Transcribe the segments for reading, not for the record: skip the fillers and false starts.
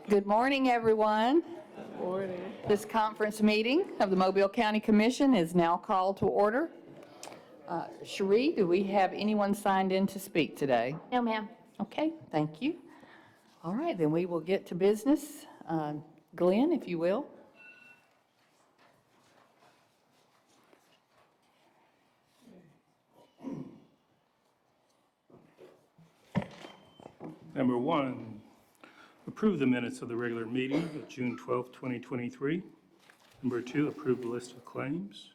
Good morning, everyone. Morning. This conference meeting of the Mobile County Commission is now called to order. Cherie, do we have anyone signed in to speak today? No, ma'am. Okay, thank you. All right, then we will get to business. Glenn, if you will. Number 1, approve the minutes of the regular meeting of June 12, 2023. Number 2, approve the list of claims.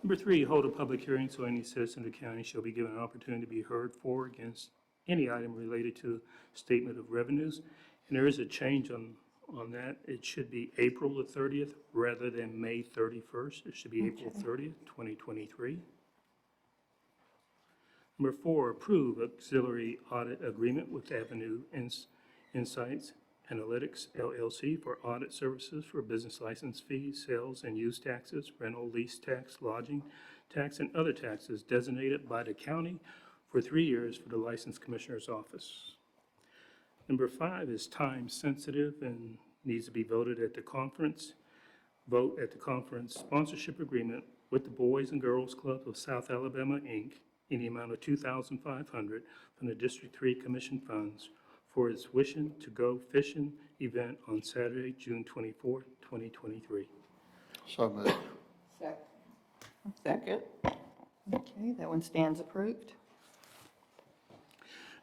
Number 3, hold a public hearing so any citizen of the county shall be given an opportunity to be heard for or against any item related to statement of revenues. And there is a change on that. It should be April the 30th rather than May 31st. It should be April 30th, 2023. Number 4, approve auxiliary audit agreement with Avenue Insights Analytics LLC for audit services for business license fees, sales and use taxes, rental, lease tax, lodging tax, and other taxes designated by the county for 3 years for the License Commissioner's Office. Number 5 is time sensitive and needs to be voted at the conference. Vote at the conference sponsorship agreement with the Boys and Girls Club of South Alabama, Inc., in the amount of $2,500 from the District 3 Commission funds for its Wishing to Go Fishing event on Saturday, June 24, 2023. So moved. Second. Okay, that one stands approved.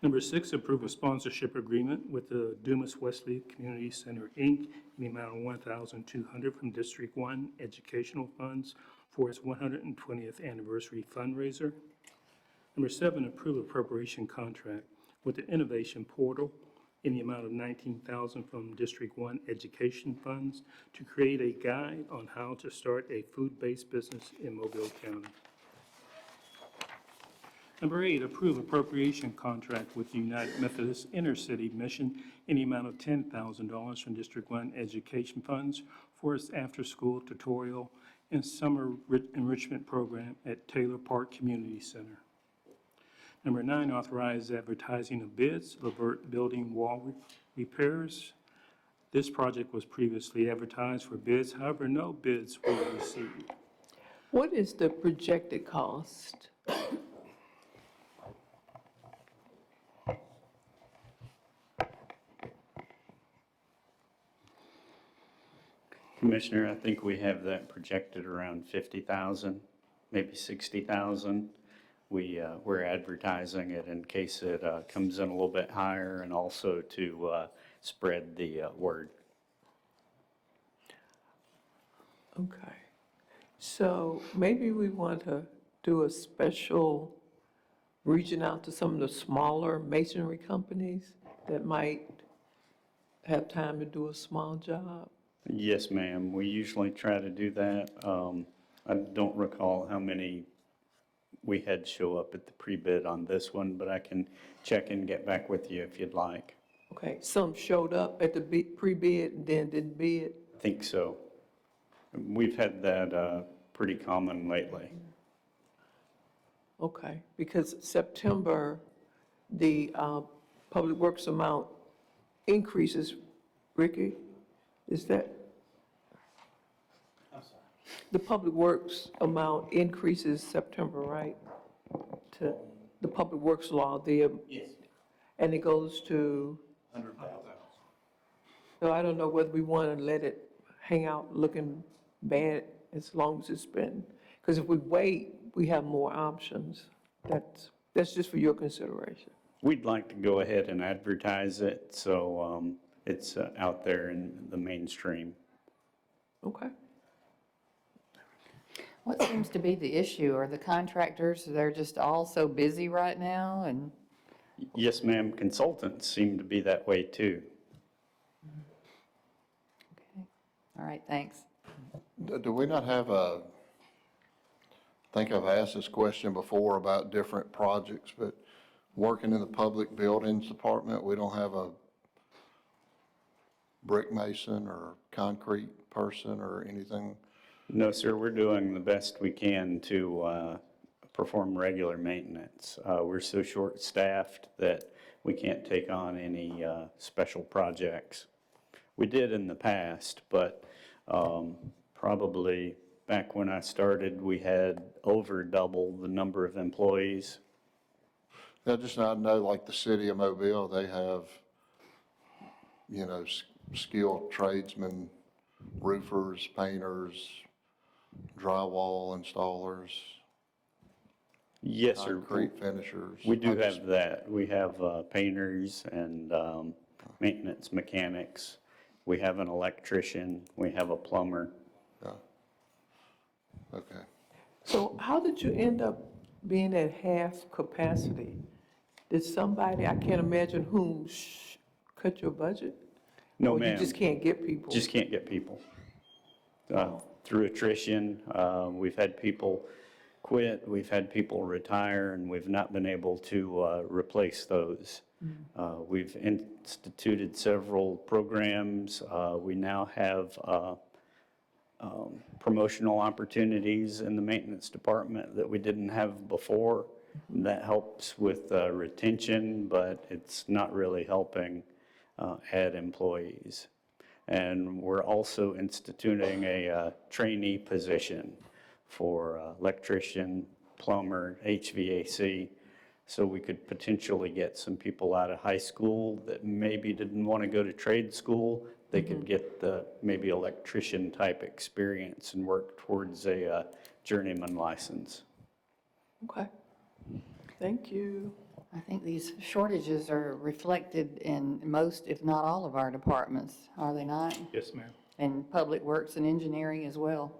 Number 6, approve a sponsorship agreement with the Dumas Wesley Community Center, Inc., in the amount of $1,200 from District 1 Educational Funds for its 120th anniversary fundraiser. Number 7, approve appropriation contract with the Innovation Portal in the amount of $19,000 from District 1 Education Funds to create a guide on how to start a food-based business in Mobile County. Number 8, approve appropriation contract with the United Methodist Intercity Mission in the amount of $10,000 from District 1 Education Funds for its after-school tutorial and summer enrichment program at Taylor Park Community Center. Number 9, authorize advertising of bids, Levert Building wall repairs. This project was previously advertised for bids, however, no bids were received. What is the projected cost? Commissioner, I think we have that projected around 50,000, maybe 60,000. We're advertising it in case it comes in a little bit higher and also to spread the word. Okay. So maybe we want to do a special reaching out to some of the smaller masonry companies that might have time to do a small job. Yes, ma'am. We usually try to do that. I don't recall how many we had show up at the pre-bid on this one, but I can check and get back with you if you'd like. Okay, some showed up at the pre-bid and then didn't bid. I think so. We've had that pretty common lately. Okay, because September, the public works amount increases. Ricky, is that? I'm sorry. The public works amount increases September, right? To the public works law, Yes. and it goes to? 100,000. So I don't know whether we want to let it hang out looking bad as long as it's been, because if we wait, we have more options. That's just for your consideration. We'd like to go ahead and advertise it so it's out there in the mainstream. Okay. What seems to be the issue? Are the contractors, they're just all so busy right now? And Yes, ma'am. Consultants seem to be that way too. okay. All right, thanks. Do we not have a, I think I've asked this question before about different projects, but working in the public buildings department, we don't have a brick mason or concrete person or anything? No, sir. We're doing the best we can to perform regular maintenance. We're so short-staffed that we can't take on any special projects. We did in the past, but probably back when I started, we had over double the number of employees. I know like the city of Mobile, they have, you know, skilled tradesmen, roofers, painters, drywall installers, Yes, sir. concrete finishers. We do have that. We have painters and maintenance mechanics. We have an electrician. We have a plumber. Yeah. Okay. So how did you end up being at half capacity? Did somebody, I can't imagine whom, cut your budget? No, Or ma'am. you just can't get people? Just can't get people. Through attrition, we've had people quit, we've had people retire, and we've not been able to replace those. We've instituted several programs. We now have promotional opportunities in the maintenance department that we didn't have before. That helps with retention, but it's not really helping add employees. And we're also instituting a trainee position for electrician, plumber, HVAC, so we could potentially get some people out of high school that maybe didn't want to go to trade school. They could get the maybe electrician type experience and work towards a journeyman license. Okay. Thank you. I think these shortages are reflected in most, if not all, of our departments, are they not? Yes, ma'am. And Public Works and Engineering as well,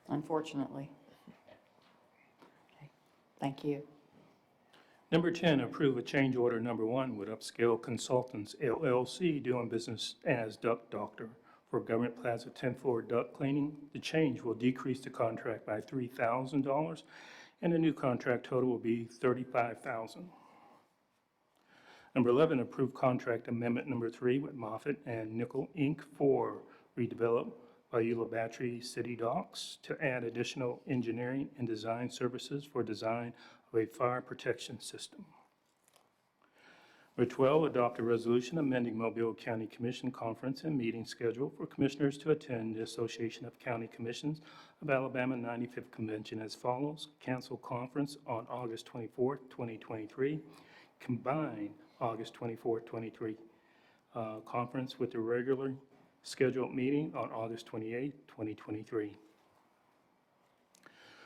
unfortunately. Okay, thank you. Number 10, approve a change order number 1 with Upscale Consultants LLC doing business as Duct Doctor for Government Plaza 10th floor duct cleaning. The change will decrease the contract by $3,000, and the new contract total will be $35,000. Number 11, approve contract amendment number 3 with Moffett and Nickel Inc. for redevelop Beulah Battery City Docks to add additional engineering and design services for design of a fire protection system. Number 12, adopt a resolution amending Mobile County Commission conference and meeting schedule for commissioners to attend the Association of County Commissions of Alabama 95th Convention as follows. Cancel conference on August 24th, 2023. Combine August 24th, 2023 conference with the regular scheduled meeting on August 28th, 2023.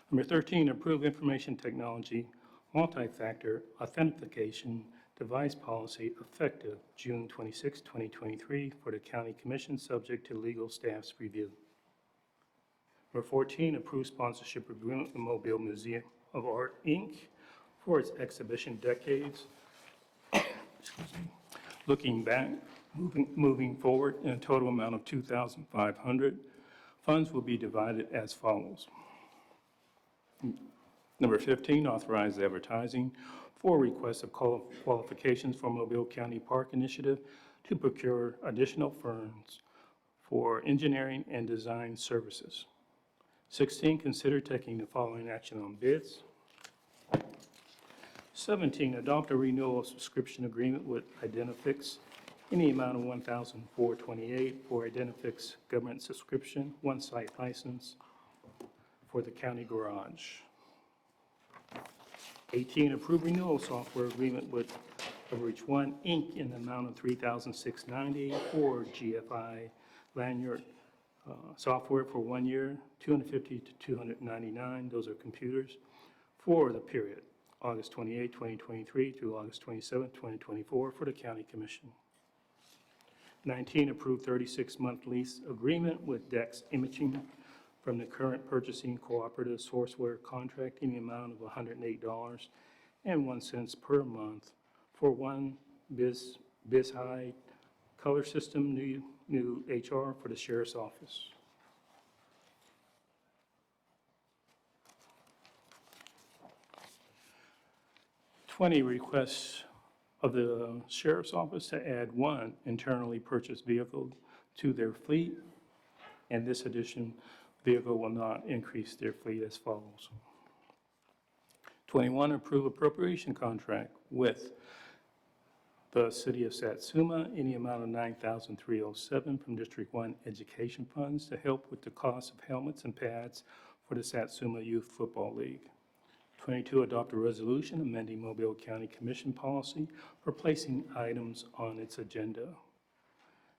Number 13, approve information technology multi-factor authentication device policy effective June 26, 2023 for the County Commission, subject to legal staff's review. Number 14, approve sponsorship agreement with the Mobile Museum of Art, Inc. for its exhibition Decades. Excuse me. Looking back, moving forward, in a total amount of $2,500. Funds will be divided as follows. Number 15, authorize advertising for requests of qualifications for Mobile County Park Initiative to procure additional funds for engineering and design services. 16, consider taking the following action on bids. 17, adopt a renewal subscription agreement with Identifix in the amount of $1,428 for Identifix government subscription, one site license for the county garage. 18, approve renewal software agreement with Coverage One, Inc. in the amount of $3,690 for GFI lanyard software for 1 year, $250 to $299. Those are computers for the period August 28, 2023 through August 27, 2024 for the County Commission. 19, approve 36-month lease agreement with Dex Imaging from the current purchasing cooperative sourceware contract in the amount of $108.01 per month for one BizHigh color system, new HR for the Sheriff's Office. Twenty, requests of the Sheriff's Office to add one internally purchased vehicle to their fleet, and this addition vehicle will not increase their fleet as follows. 21, approve appropriation contract with the City of Satsuma in the amount of $9,307 from District 1 Education Funds to help with the cost of helmets and pads for the Satsuma Youth Football League. 22, adopt a resolution amending Mobile County Commission policy for placing items on its agenda.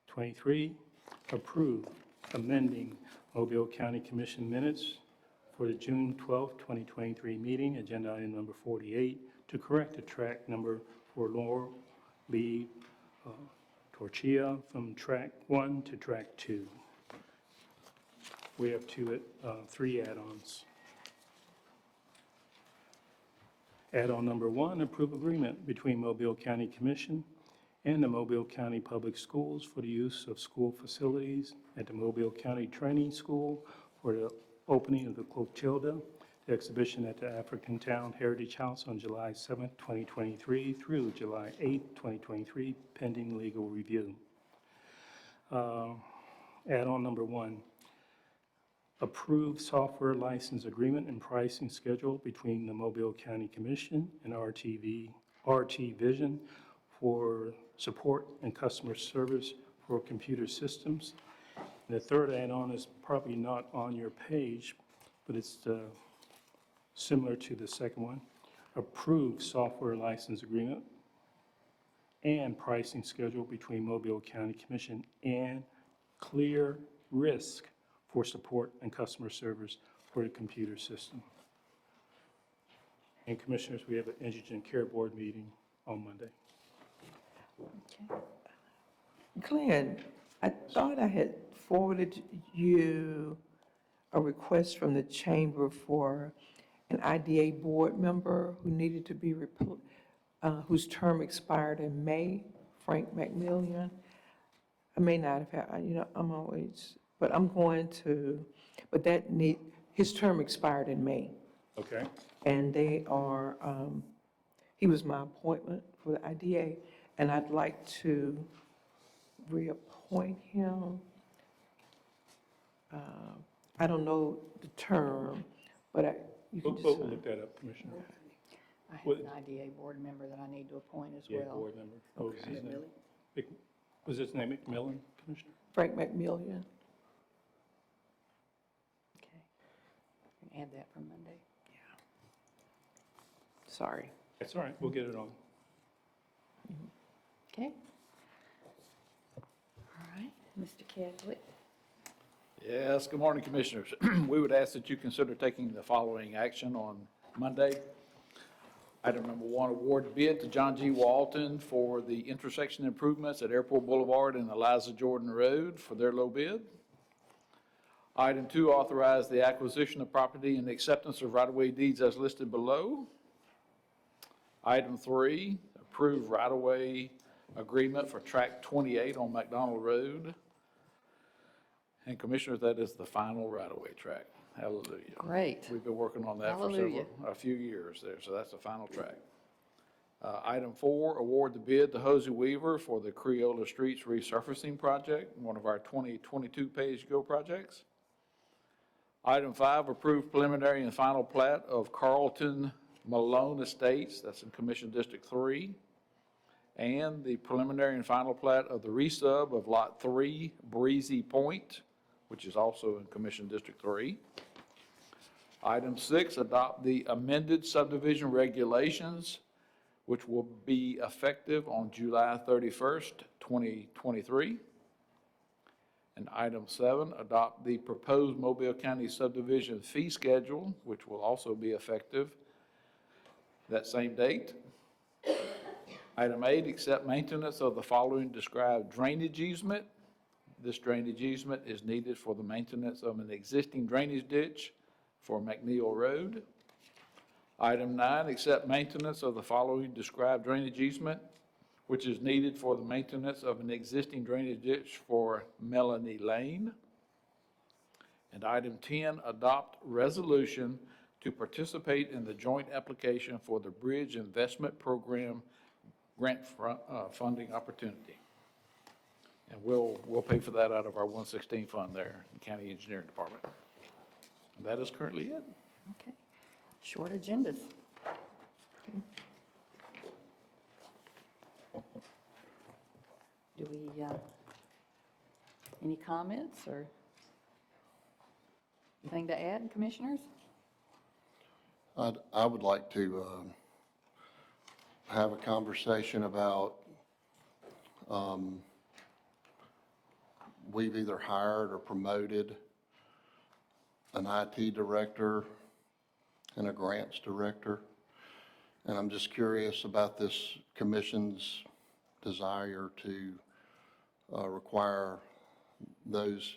23, approve amending Mobile County Commission minutes for the June 12, 2023 meeting, agenda item number 48, to correct the track number for Laurel Lee Torchia from track 1 to track 2. We have three add-ons. Add-on number 1, approve agreement between Mobile County Commission and the Mobile County Public Schools for the use of school facilities at the Mobile County Training School for the opening of the Clotilda exhibition at the African Town Heritage House on July 7, 2023 through July 8, 2023, pending legal review. Add-on number 1, approve software license agreement and pricing schedule between the Mobile County Commission and RT Vision for support and customer service for computer systems. And the third add-on is probably not on your page, but it's similar to the second one. Approve software license agreement and pricing schedule between Mobile County Commission and Clear Risk for support and customer service for the computer system. And Commissioners, we have an Indigent Care Board meeting on Monday. Glenn, I thought I had forwarded you a request from the chamber for an IDA board member who needed to be, whose term expired in May, Frank McMillian. I may not have had, I'm always, but I'm going to, but his term expired in May. Okay. And they are, he was my appointment for the IDA, and I'd like to reappoint him. I don't know the term, but you can We'll just. look that up, Commissioner. I have What- an IDA board member that I need to appoint as Yeah, well. board member. What was Okay. his name? Was his name McMillan, Commissioner? Frank McMillian. Okay. We can add that for Monday. Sorry. That's all right, we'll get it on. Okay. All right, Mr. Cadwick. Yes, good morning, Commissioners. We would ask that you consider taking the following action on Monday. Item number 1, award bid to John G. Walton for the intersection improvements at Airport Boulevard and Eliza Jordan Road for their low bid. Item 2, authorize the acquisition of property and acceptance of right-of-way deeds as listed below. Item 3, approve right-of-way agreement for track 28 on McDonald Road. And Commissioners, that is the final right-of-way track. Hallelujah. Great. We've been working on that for Hallelujah. a few years there, so that's the final track. Item 4, award the bid to Hosey Weaver for the Creola Streets resurfacing project, one of our 2022 pay-as-you-go projects. Item 5, approve preliminary and final plat of Carlton Malone Estates, that's in Commission District 3, and the preliminary and final plat of the resub of Lot 3, Breezy Point, which is also in Commission District 3. Item 6, adopt the amended subdivision regulations, which will be effective on July 31st, 2023. And item 7, adopt the proposed Mobile County subdivision fee schedule, which will also be effective that same date. Item 8, accept maintenance of the following described drainage easement. This drainage easement is needed for the maintenance of an existing drainage ditch for McNeil Road. Item 9, accept maintenance of the following described drainage easement, which is needed for the maintenance of an existing drainage ditch for Melanie Lane. And item 10, adopt resolution to participate in the joint application for the Bridge Investment Program grant funding opportunity. And we'll pay for that out of our 116 fund there in County Engineering Department. And that is currently it. Okay. Short agendas. Do we, any comments or anything to add, commissioners? I would like to have a conversation about, we've either hired or promoted an IT director and a grants director. And I'm just curious about this commission's desire to require those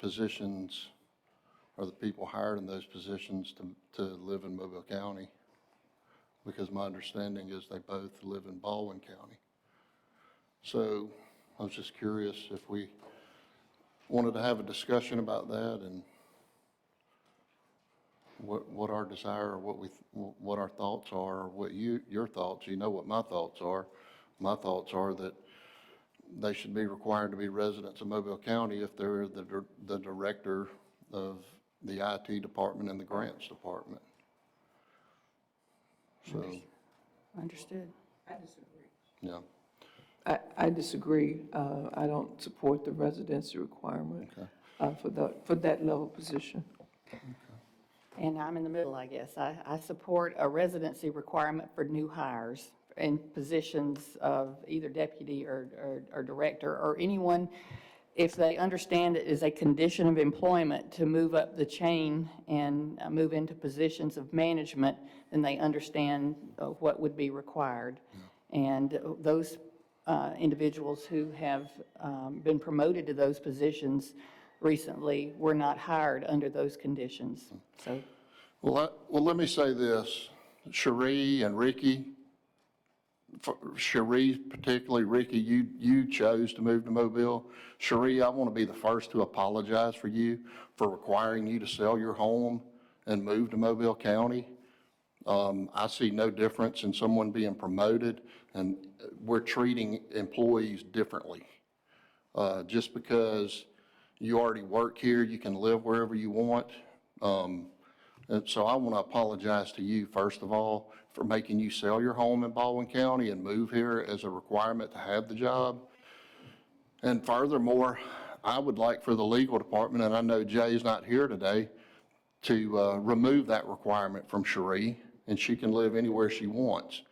positions or the people hired in those positions to live in Mobile County. Because my understanding is they both live in Baldwin County. So I was just curious if we wanted to have a discussion about that and what our desire, or what our thoughts are, or what your thoughts. You know what my thoughts are. My thoughts are that they should be required to be residents of Mobile County if they're the director of the IT department and the grants department. So, Understood. yeah, I disagree. I don't support the residency requirement for that level position. And I'm in the middle, I guess. I support a residency requirement for new hires in positions of either deputy or director, or anyone, if they understand it is a condition of employment to move up the chain and move into positions of management, then they understand what would be required. And those individuals who have been promoted to those positions recently were not hired under those conditions. So, well, let me say this, Cherie and Ricky, Cherie particularly, Ricky, you chose to move to Mobile. Cherie, I want to be the first to apologize for you for requiring you to sell your home and move to Mobile County. I see no difference in someone being promoted, and we're treating employees differently. Just because you already work here, you can live wherever you want. And so I want to apologize to you, first of all, for making you sell your home in Baldwin County and move here as a requirement to have the job. And furthermore, I would like for the legal department, and I know Jay's not here today, to remove that requirement from Cherie, and she can live anywhere she wants.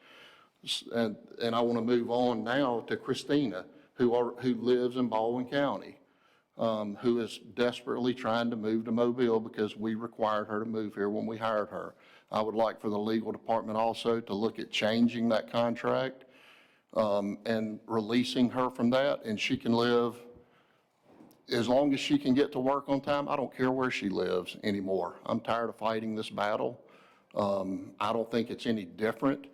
And I want to move on now to Christina, who lives in Baldwin County, who is desperately trying to move to Mobile because we required her to move here when we hired her. I would like for the legal department also to look at changing that contract and releasing her from that, and she can live as long as she can get to work on time. I don't care where she lives anymore. I'm tired of fighting this battle. I don't think it's any different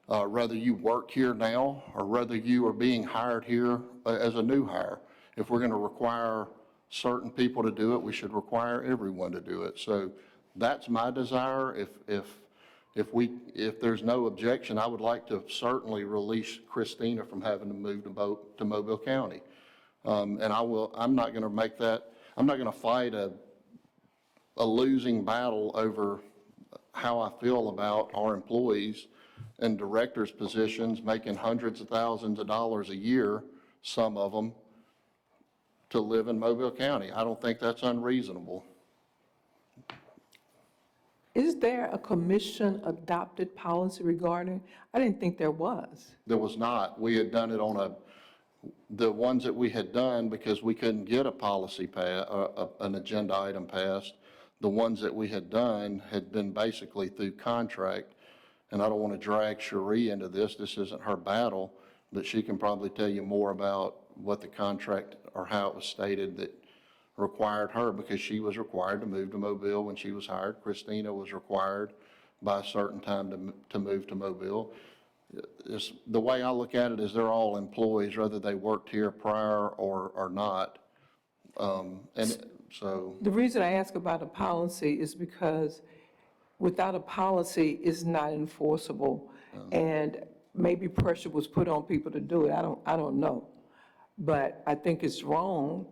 whether you work here now or whether you are being hired here as a new hire. If we're going to require certain people to do it, we should require everyone to do it. So that's my desire. If there's no objection, I would like to certainly release Christina from having to move to Mobile County. And I'm not going to make that, I'm not going to fight a losing battle over how I feel about our employees and directors' positions making hundreds of thousands of dollars a year, some of them, to live in Mobile County. I don't think that's unreasonable. Is there a commission-adopted policy regarding? I didn't think there was. There was not. We had done it on the ones that we had done because we couldn't get a policy an agenda item passed. The ones that we had done had been basically through contract. And I don't want to drag Cherie into this. This isn't her battle, but she can probably tell you more about what the contract or how it was stated that required her, because she was required to move to Mobile when she was hired. Christina was required by a certain time to move to Mobile. The way I look at it is they're all employees, whether they worked here prior or not. And so. The reason I ask about a policy is because without a policy, it's not enforceable. And maybe pressure was put on people to do it. I don't know. But I think it's wrong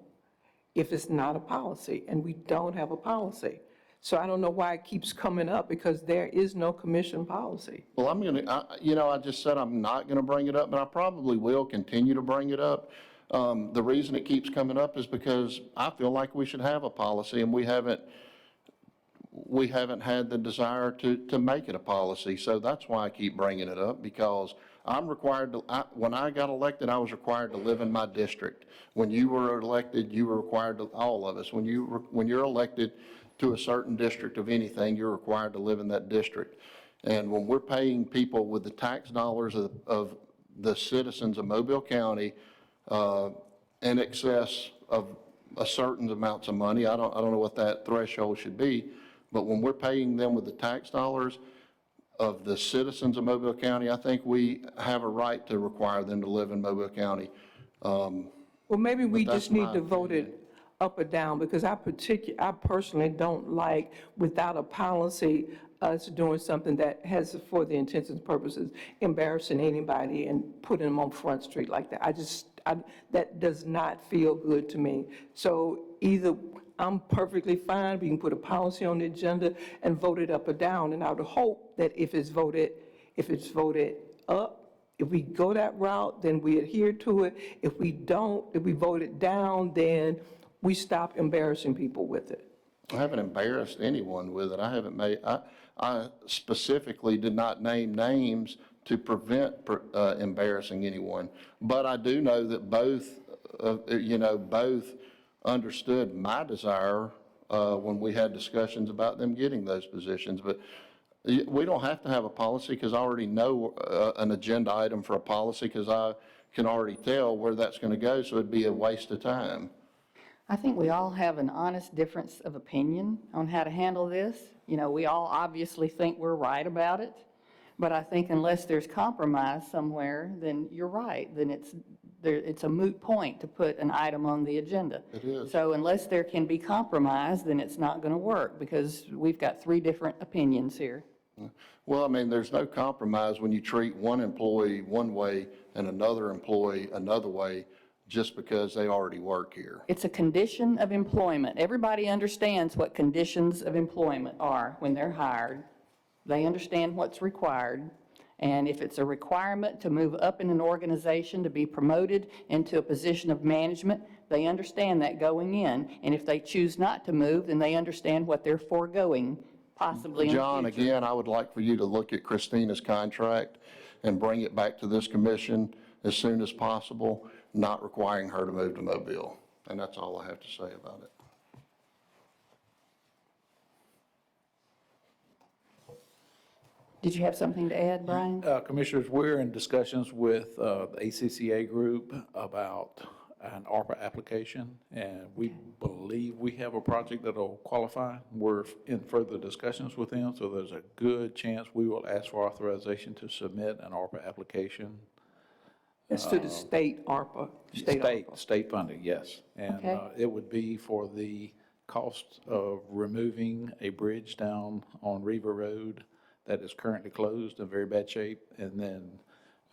if it's not a policy, and we don't have a policy. So I don't know why it keeps coming up, because there is no commission policy. Well, I just said I'm not gonna bring it up, but I probably will continue to bring it up. The reason it keeps coming up is because I feel like we should have a policy, and we haven't had the desire to make it a policy. So that's why I keep bringing it up, because I'm required to, when I got elected, I was required to live in my district. When you were elected, you were required to, all of us, when you're elected to a certain district of anything, you're required to live in that district. And when we're paying people with the tax dollars of the citizens of Mobile County, in excess of a certain amounts of money, I don't know what that threshold should be, but when we're paying them with the tax dollars of the citizens of Mobile County, I think we have a right to require them to live in Mobile County. Well, maybe we But that's just need my to vote opinion. it up or down, because I personally don't like, without a policy, us doing something that has, for the intents and purposes, embarrassing anybody and putting them on Front Street like that. That does not feel good to me. So either, I'm perfectly fine, we can put a policy on the agenda and vote it up or down, and I would hope that if it's voted up, if we go that route, then we adhere to it. If we don't, if we vote it down, then we stop embarrassing people with it. I haven't embarrassed anyone with it. I specifically did not name names to prevent embarrassing anyone. But I do know that both understood my desire when we had discussions about them getting those positions. But we don't have to have a policy, because I already know an agenda item for a policy, because I can already tell where that's going to go, so it'd be a waste of time. I think we all have an honest difference of opinion on how to handle this. You know, we all obviously think we're right about it, but I think unless there's compromise somewhere, then you're right, then it's a moot point to put an item on the agenda. It is. So unless there can be compromise, then it's not going to work, because we've got three different opinions here. Well, I mean, there's no compromise when you treat one employee one way and another employee another way, just because they already work here. It's a condition of employment. Everybody understands what conditions of employment are when they're hired. They understand what's required. And if it's a requirement to move up in an organization, to be promoted into a position of management, they understand that going in. And if they choose not to move, then they understand what they're foregoing, possibly in the John, future. again, I would like for you to look at Christina's contract and bring it back to this commission as soon as possible, not requiring her to move to Mobile. And that's all I have to say about it. Did you have something to add, Brian? Commissioners, we're in discussions with the ACCA group about an ARPA application, and we believe we have a project that'll qualify. We're in further discussions with them, so there's a good chance we will ask for authorization to submit an ARPA application. It's to the state ARPA, state ARPA. State funding, yes. And Okay. it would be for the cost of removing a bridge down on Riva Road that is currently closed in very bad shape, and then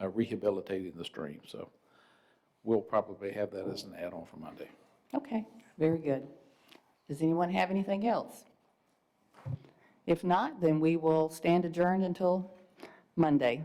rehabilitating the stream. So we'll probably have that as an add-on for Monday. Okay, very good. Does anyone have anything else? If not, then we will stand adjourned until Monday.